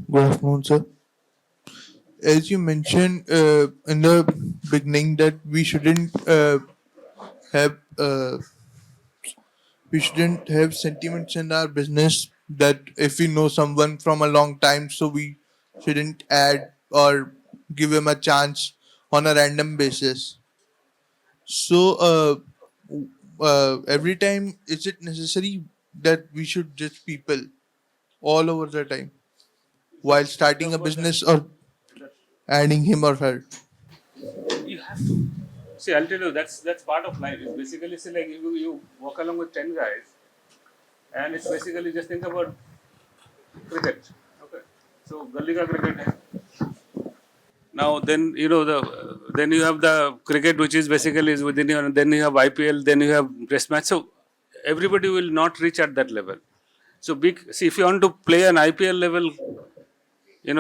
Good afternoon, sir. As you mentioned in the beginning that have we shouldn't have sentiments in our business, that if we know someone from a long time, so we shouldn't add or give him a chance on a random basis. So every time, is it necessary that we should judge people all over the time while starting a business or adding him or her? You have to see. I'll tell you that's part of life. It's basically say like you walk along with 10 guys, and it's basically just think about cricket. Okay, so gully ka cricket hai. Now then then you have the cricket which is basically is within your. Then you have IPL. Then you have test match. So everybody will not reach at that level. So see if you want to play an IPL level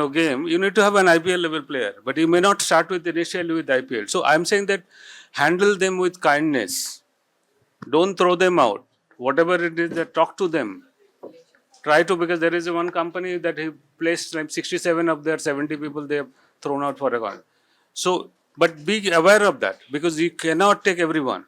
game, you need to have an IPL level player, but you may not start with initially with IPL. So I'm saying that handle them with kindness. Don't throw them out. Whatever it is, that talk to them. Try to, because there is one company that he placed like 67 of their 70 people they have thrown out for a while. So, but be aware of that, because you cannot take everyone.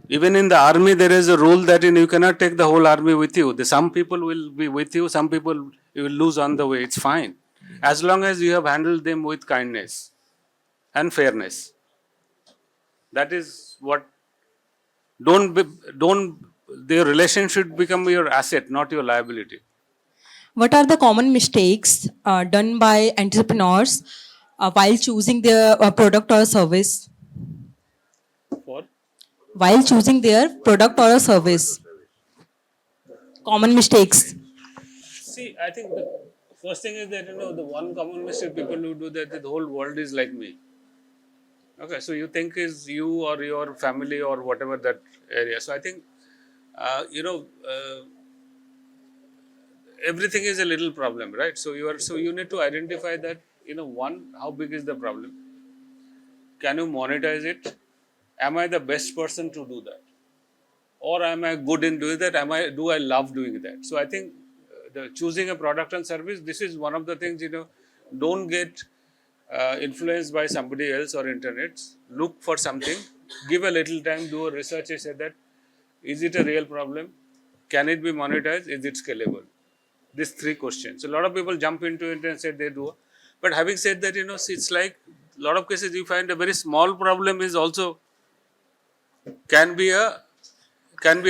Even in the army, there is a rule that you cannot take the whole army with you. Some people will be with you, some people you will lose on the way. It's fine, as long as you have handled them with kindness and fairness. That is what. Don't. Their relation should become your asset, not your liability. What are the common mistakes done by entrepreneurs while choosing their product or service? For While choosing their product or a service, common mistakes. see, I think the first thing is that the one common mistake people who do that the whole world is like me. Okay, so you think is you or your family or whatever that area. So I think everything is a little problem, right? So you need to identify that one, how big is the problem? Can you monetize it? Am I the best person to do that? Or am I good in doing that? Do I love doing that? So I think the choosing a product and service, this is one of the things. Don't get influenced by somebody else or internet. Look for something, give a little time, do a research. I said that, is it a real problem? Can it be monetized? Is it scalable? These three questions. A lot of people jump into it and say they do. But having said that, it's like a lot of cases you find a very small problem is also can be a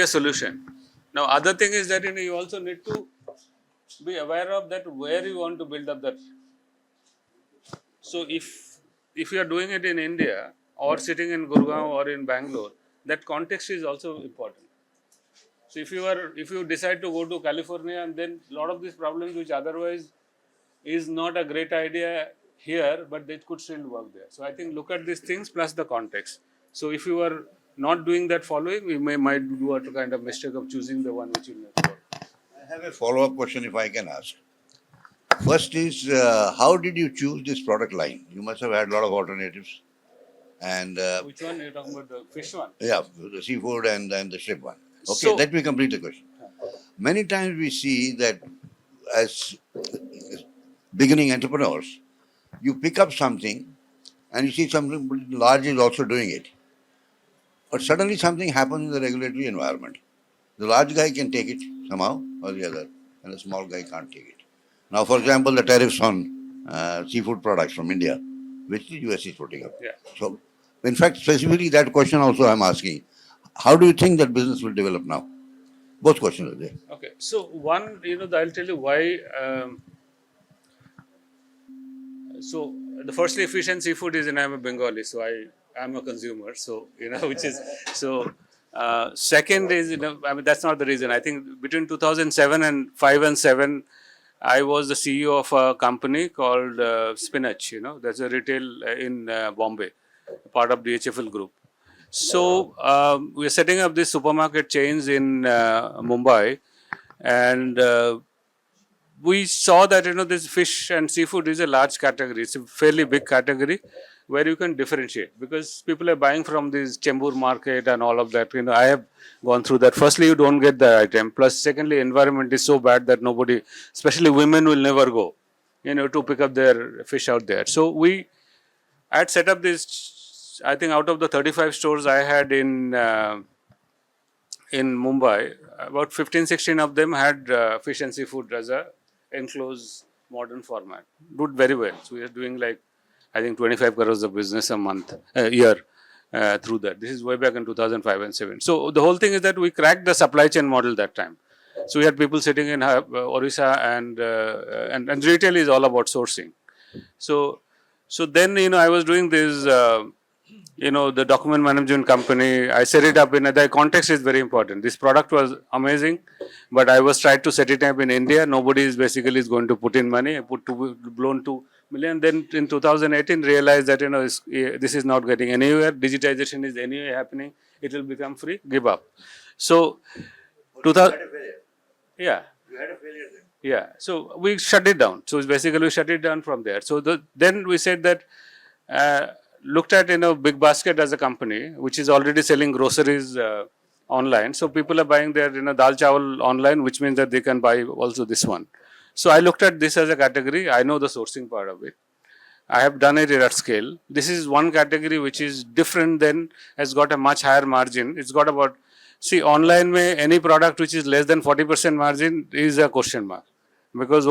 solution. Now, other thing is that you also need to be aware of that where you want to build up that. So if you are doing it in India or sitting in Gurgaon or in Bangalore, that context is also important. So if you decide to go to California, and then a lot of these problems which otherwise is not a great idea here, but they could still work there. So I think look at these things plus the context. So if you are not doing that following, we might do a kind of mistake of choosing the one which you need to work. I have a follow-up question if I can ask. First is, how did you choose this product line? You must have had a lot of alternatives. And Which one are you talking about? The fish one? yeah, the seafood and the shrimp one. Okay, So- let me complete the question. Many times we see that as beginning entrepreneurs, you pick up something and you see something large is also doing it. But suddenly something happens in the regulatory environment. The large guy can take it somehow or the other, and the small guy can't take it. Now, for example, the tariffs on seafood products from India, which the US is putting up. Yeah. So, in fact, specifically that question also I'm asking. How do you think that business will develop now? Both questions are there. Okay. So one, I'll tell you why. So the firstly, fish and seafood is, and I'm a Bengali, so I'm a consumer. So which is so. Second is, I mean, that's not the reason. I think between 2007 and 5 and 7, I was the CEO of a company called Spinach. That's a retail in Bombay, part of DHFL group. So we're setting up these supermarket chains in Mumbai, and we saw that this fish and seafood is a large category. It's a fairly big category, where you can differentiate, because people are buying from this Chembur market and all of that. I have gone through that. Firstly, you don't get the item. Plus, secondly, environment is so bad that nobody, especially women, will never go, to pick up their fish out there. So I had set up this, I think out of the 35 stores I had in Mumbai, about 15, 16 of them had fish and seafood as a enclosed modern format. Did very well. So we are doing like, I think 25 crores of business a year through that. This is way back in 2005 and 7. So the whole thing is that we cracked the supply chain model that time. So we had people sitting in Orissa and retail is all about sourcing. So then, I was doing this, the document management company. I set it up the context is very important. This product was amazing, but I was trying to set it up in India. Nobody is basically going to put in money. I blown 2 million. Then in 2018, realized that, this is not getting anywhere. Digitization is anyway happening. It will become free. Give up. So, 2000, yeah. You had a failure then. Yeah, so we shut it down. So basically we shut it down from there. So then we said that, looked at Big Basket as a company which is already selling groceries online. So people are buying their dal chawal online, which means that they can buy also this one. So I looked at this as a category. I know the sourcing part of it. I have done it at scale. This is one category which is different than, has got a much higher margin. It's got about, see, online mein any product which is less than 40% margin is a question mark. Because,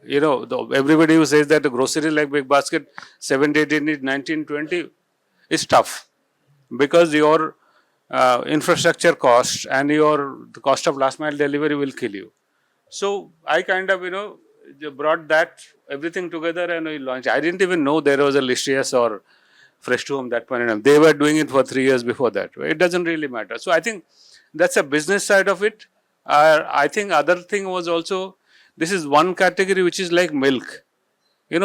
everybody who says that the grocery like Big Basket, 70, 18, 19, 20 is tough. Because your infrastructure cost and the cost of last mile delivery will kill you. So I kind of, brought that everything together and we launched. I didn't even know there was a Listrius or Fresh to Home that point in time. They were doing it for 3 years before that. It doesn't really matter. So I think that's a business side of it. I think other thing was also, this is one category which is like milk.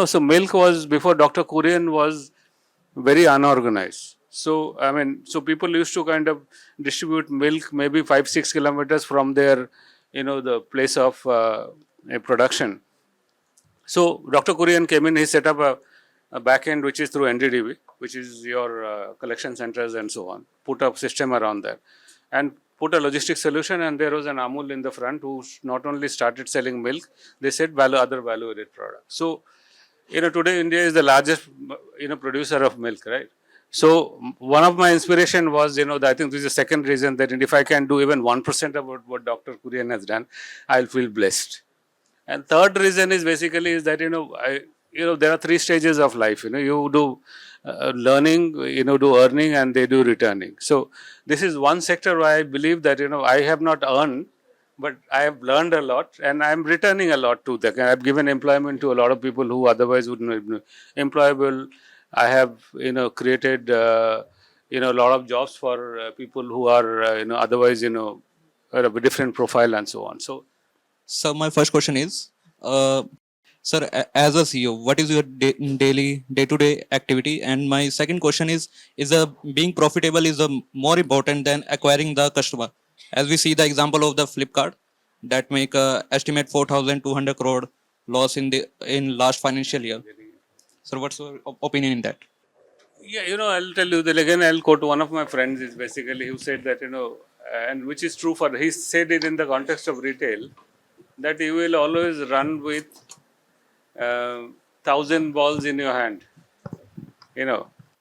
So milk was, before Dr. Kurian, was very unorganized. So, so people used to kind of distribute milk maybe 5-6 kilometers from their, the place of production. So Dr. Kurian came in, he set up a back end which is through NDDB, which is your collection centers and so on, put a system around that and put a logistics solution, and there was an Amul in the front who not only started selling milk, they said other value-added products. So, today India is the largest, producer of milk, right? So, one of my inspiration was, I think this is the second reason that if I can do even 1% of what Dr. Kurian has done, I'll feel blessed. And third reason is basically is that, there are 3 stages of life. You do learning, do earning, and they do returning. So this is one sector where I believe that, I have not earned, but I have learned a lot and I am returning a lot to that. I have given employment to a lot of people who otherwise would not be employable. I have, created, a lot of jobs for people who are, otherwise, are of a different profile and so on. So my first question is, sir, as a CEO, what is your daily day-to-day activity? And my second question is being profitable is more important than acquiring the customer? As we see the example of the Flipkart that make estimate 4,200 crore loss in last financial year. Sir, what's your opinion in that? Yeah, I'll tell you that again. I'll quote one of my friends is basically who said that, and which is true he said it in the context of retail, that you will always run with 1,000 balls in your hand.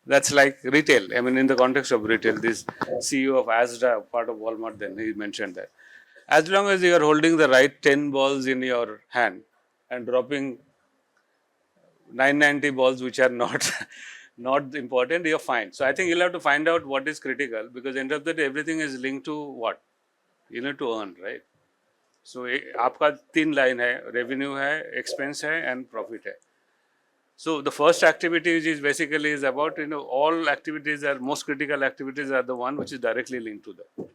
That's like retail. In the context of retail, this CEO of Asda, part of Walmart, then he mentioned that. As long as you are holding the right 10 balls in your hand and dropping 990 balls which are not important, you're fine. So I think you'll have to find out what is critical, because end of the day, everything is linked to what? You need to earn, right? So आपका 3 line है, revenue है, expense है, and profit है. So the first activity which is basically is about, all activities are, most critical activities are the one which is directly linked to that.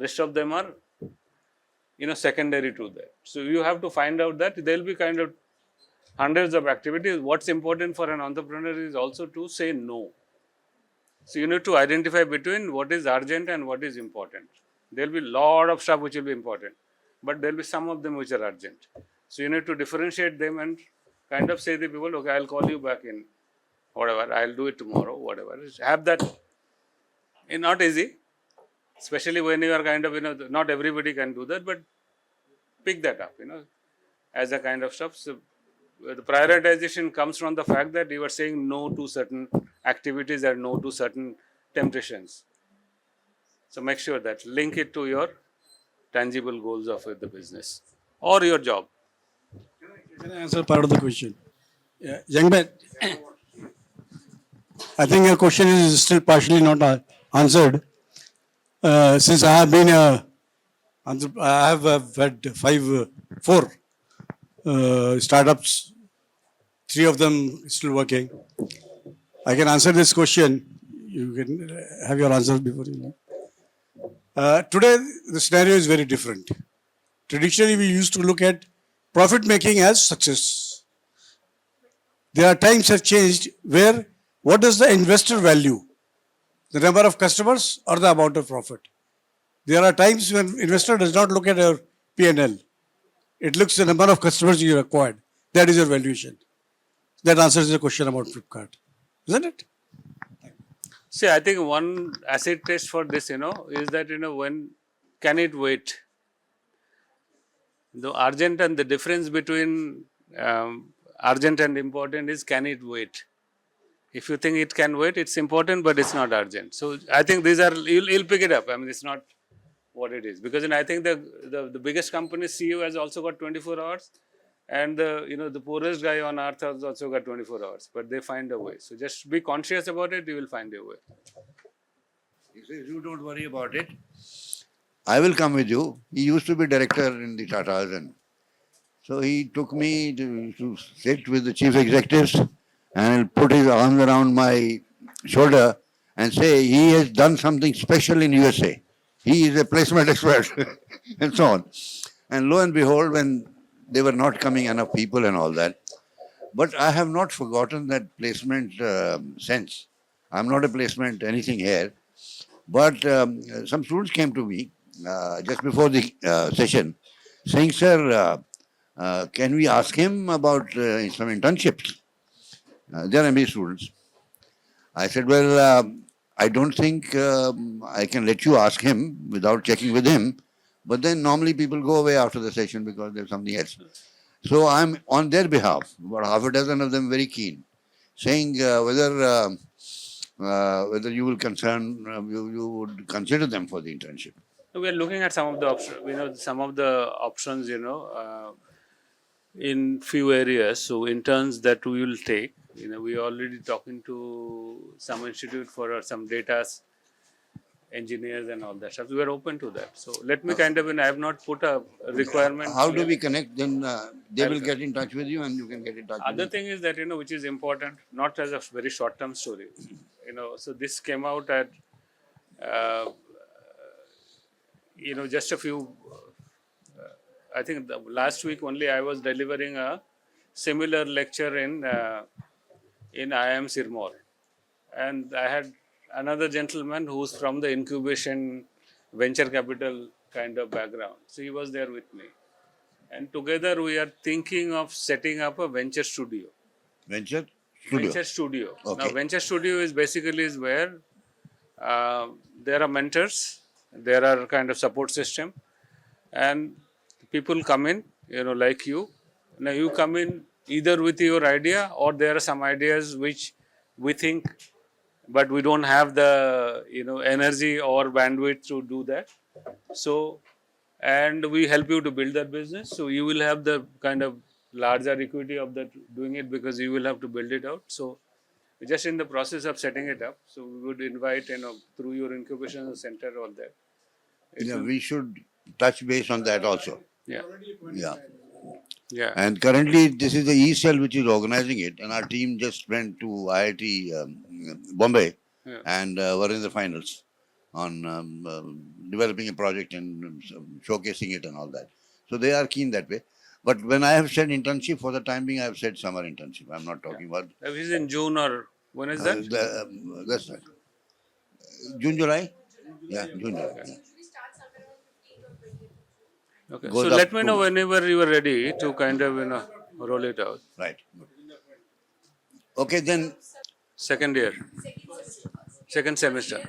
Rest of them are, secondary to that. So you have to find out that there will be kind of hundreds of activities. What's important for an entrepreneur is also to say no. So you need to identify between what is urgent and what is important. There will be a lot of stuff which will be important, but there will be some of them which are urgent. So you need to differentiate them and kind of say to people, okay, I'll call you back in whatever, I'll do it tomorrow, whatever. Have that, not easy, especially when you are kind of, not everybody can do that, but pick that up, as a kind of stuff. So the prioritization comes from the fact that you are saying no to certain activities and no to certain temptations. So make sure that link it to your tangible goals of the business or your job. Can I answer part of the question? Yeah. Young man, I think your question is still partially not answered. Since I have been I have had four startups, three of them still working. I can answer this question. You can have your answer before you leave. Today, the scenario is very different. Traditionally, we used to look at profit making as success. There are times have changed where what does the investor value? The number of customers or the amount of profit? There are times when investor does not look at your P&L. It looks at the number of customers you acquired. That is your valuation. That answers the question about Flipkart. Isn't it? See, I think one acid test for this, is that, when can it wait? The urgent and the difference between urgent and important is, can it wait? If you think it can wait, it's important, but it's not urgent. So I think these are, you'll pick it up. I mean, it's not what it is. Because I think the biggest company CEO has also got 24 hours. And the poorest guy on earth has also got 24 hours. But they find a way. So just be conscious about it, you will find your way. He says, you don't worry about it. I will come with you. He used to be director in the Tatas, and so he took me to sit with the chief executives and put his arms around my shoulder and say he has done something special in USA. He is a placement expert and so on. And lo and behold, when they were not coming enough people and all that, but I have not forgotten that placement sense. I'm not a placement anything here, but some students came to me just before the session saying, sir, can we ask him about some internships? They are MBA students. I said, well, I don't think I can let you ask him without checking with him. But then normally people go away after the session because there's something else. So I'm on their behalf, about half a dozen of them very keen, saying whether you will you would consider them for the internship. We are looking at some of the options, in few areas. So interns that we will take, we are already talking to some institute for some data engineers and all that stuff. We are open to that. So let me kind of, I have not put a requirement. How do we connect? Then they will get in touch with you and you can get in touch with Other thing is that, which is important, not as a very short-term story. So this came out at, just a few, I think last week only I was delivering a similar lecture in IIM Sirmaur. And I had another gentleman who's from the incubation venture capital kind of background. So he was there with me. And together we are thinking of setting up a venture studio. Venture studio? Venture studio. Okay. Now, venture studio is basically where there are mentors, there are kind of support system, and people come in, like you. Now you come in either with your idea or there are some ideas which we think, but we don't have the energy or bandwidth to do that. So, and we help you to build that business. So you will have the kind of larger equity of that doing it because you will have to build it out. So we're just in the process of setting it up. So we would invite, through your incubation center or that. Yeah, we should touch base on that also. Yeah. Yeah. Yeah. And currently, this is the E-Cell which is organizing it, and our team just went to IIT Bombay and were in the finals on developing a project and showcasing it and all that. So they are keen that way. But when I have said internship, for the time being, I have said summer internship. I'm not talking about. This is in June or when is that? That's right. June, July? Yeah, June, July. Yeah. Okay. Goes So up let me to- know whenever you are ready to kind of roll it out. Right. Okay, then Second year. Second semester.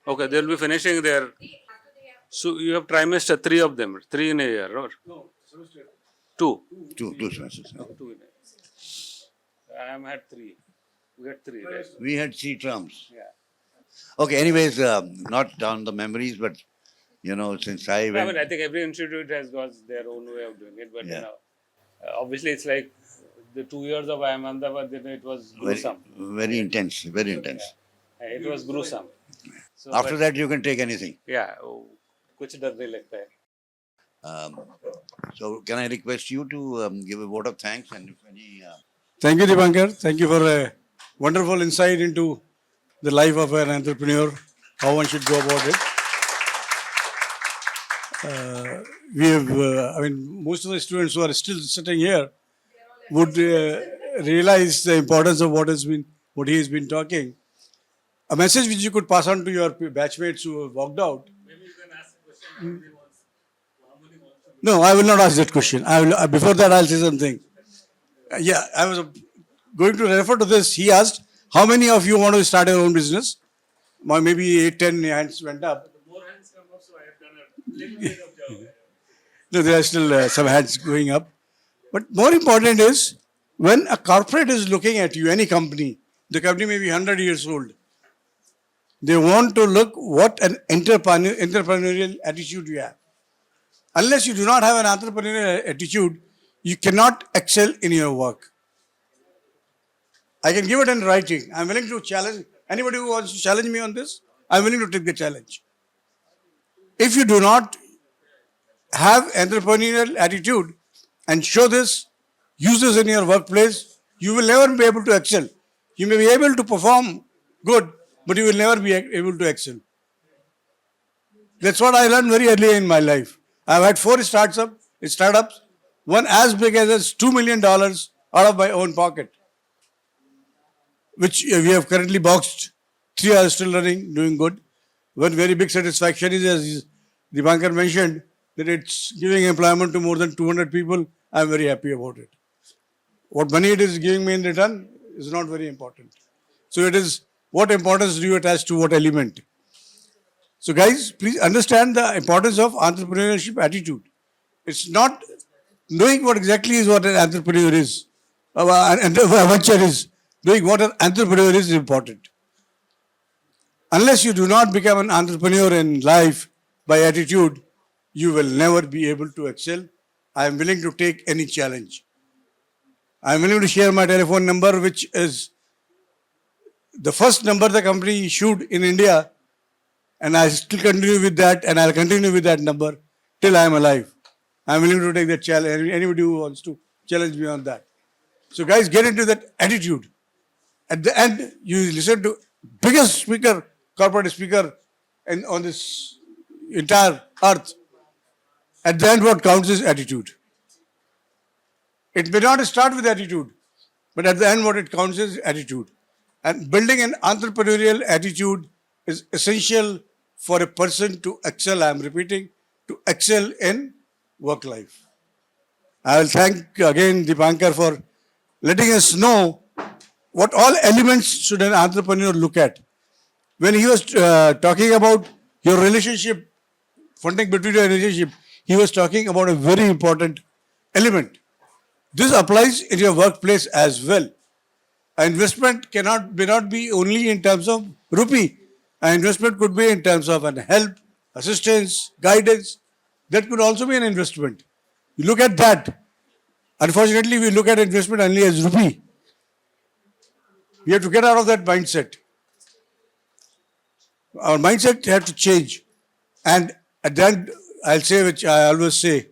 Okay, they'll be finishing their. So you have trimester, three of them, three in a year, or two? Two semesters. No, two in a year. I am had three. We had three, right? We had 3 terms. Yeah. Okay, anyways, not on the memories, but since I I went. mean, I think every institute has got their own way of doing it, but Yeah. obviously it's like the 2 years of Ahmedabad, it was gruesome. Very intense, very intense. It was gruesome. So, After but, that, you can take anything. yeah, कुछ डर नहीं लगता है. So, can I request you to give a vote of thanks and if any. Thank you, Dippankar. Thank you for a wonderful insight into the life of an entrepreneur, how one should go about it. We have, most of the students who are still sitting here would realize the importance of what he has been talking. A message which you could pass on to your batchmates who have walked out. Maybe you can ask a question. No, I will not ask that question. I will. Before that, I'll say something. Yeah, I was going to refer to this. He asked, how many of you want to start your own business? Maybe 8, 10 hands went up. More hands come up, so I have done a little bit of job. No, there are still some hands going up. But more important is, when a corporate is looking at you, any company, the company may be 100 years old. They want to look what an entrepreneurial attitude you have. Unless you do not have an entrepreneurial attitude, you cannot excel in your work. I can give it in writing. I'm willing to challenge anybody who wants to challenge me on this. I'm willing to take the challenge. If you do not have entrepreneurial attitude and show this, use this in your workplace, you will never be able to excel. You may be able to perform good, but you will never be able to excel. That's what I learned very early in my life. I've had 4 startups, one as big as $2 million out of my own pocket, which we have currently boxed. 3 are still running, doing good. One very big satisfaction is, as Dippankar mentioned, that it's giving employment to more than 200 people. I'm very happy about it. What money it is giving me in return is not very important. So it is, what importance do you attach to what element? So guys, please understand the importance of entrepreneurship attitude. It's not knowing what exactly is what an entrepreneur is. An venture is. Knowing what an entrepreneur is important. Unless you do not become an entrepreneur in life by attitude, you will never be able to excel. I am willing to take any challenge. I am willing to share my telephone number, which is the first number the company issued in India, and I still continue with that, and I'll continue with that number till I am alive. I'm willing to take that challenge. Anybody who wants to challenge me on that. So guys, get into that attitude. At the end, you listen to biggest speaker, corporate speaker on this entire earth. At the end, what counts is attitude. It may not start with attitude, but at the end, what it counts is attitude. And building an entrepreneurial attitude is essential for a person to excel, I'm repeating, to excel in work life. I will thank again Dippankar for letting us know what all elements should an entrepreneur look at. When he was talking about your relationship, funding between your relationship, he was talking about a very important element. This applies in your workplace as well. An investment may not be only in terms of rupee. An investment could be in terms of an help, assistance, guidance. That could also be an investment. You look at that. Unfortunately, we look at investment only as rupee. We have to get out of that mindset. Our mindset has to change. And at the end, I'll say, which I always say,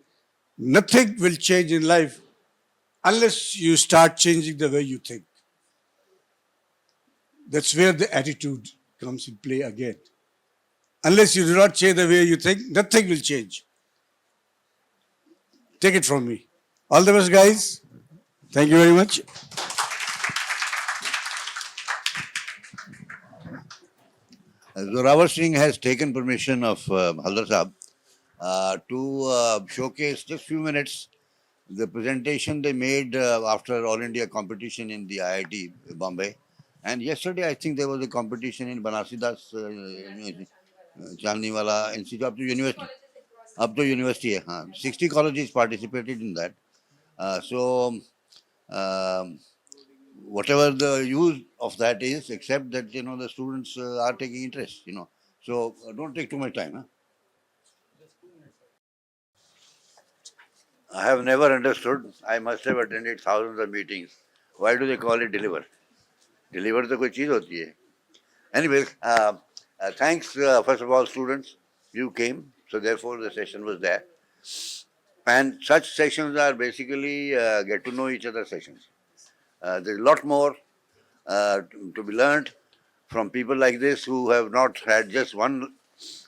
nothing will change in life unless you start changing the way you think. That's where the attitude comes in play again. Unless you do not change the way you think, nothing will change. Take it from me. All the best, guys. Thank you very much. Zorawar Singh has taken permission of Halder Sahab to showcase just few minutes the presentation they made after All India competition in the IIT Bombay. And yesterday, I think there was a competition in Banarsidas Chalniwala Institute up to university. Up to university, 60 colleges participated in that. So, um, whatever the use of that is, except that the students are taking interest. So don't take too much time. Huh? I have never understood. I must have attended thousands of meetings. Why do they call it deliver? Deliver तो कोई चीज होती है. Anyways, thanks first of all, students. You came, so therefore the session was there. And such sessions are basically get to know each other sessions. There's a lot more to be learned from people like this who have not had just one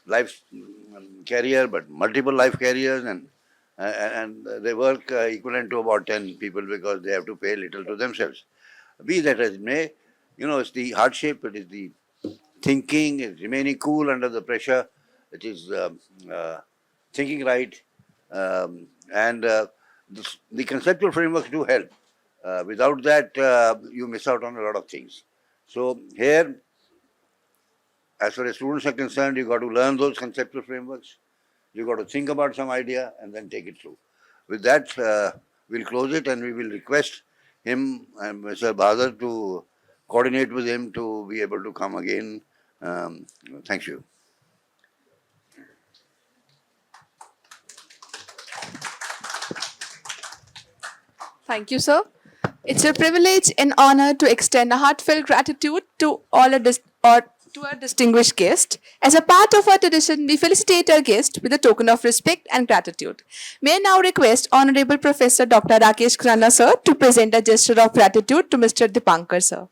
life career but multiple life careers, and they work equivalent to about 10 people because they have to pay little to themselves. Be that as it may, it's the hardship, it is the thinking, it's remaining cool under the pressure, it is thinking right, and the conceptual frameworks do help. Without that, you miss out on a lot of things. So here, as far as students are concerned, you got to learn those conceptual frameworks. You got to think about some idea and then take it through. With that, we'll close it and we will request him and Mr. Bahadur to coordinate with him to be able to come again. Thank you. Thank you, sir. It's a privilege and honor to extend a heartfelt gratitude to all to our distinguished guest. As a part of our tradition, we felicitate our guest with a token of respect and gratitude. May I now request Honorable Professor Dr. Rakesh Khurana, sir, to present a gesture of gratitude to Mr. Dippankar, sir.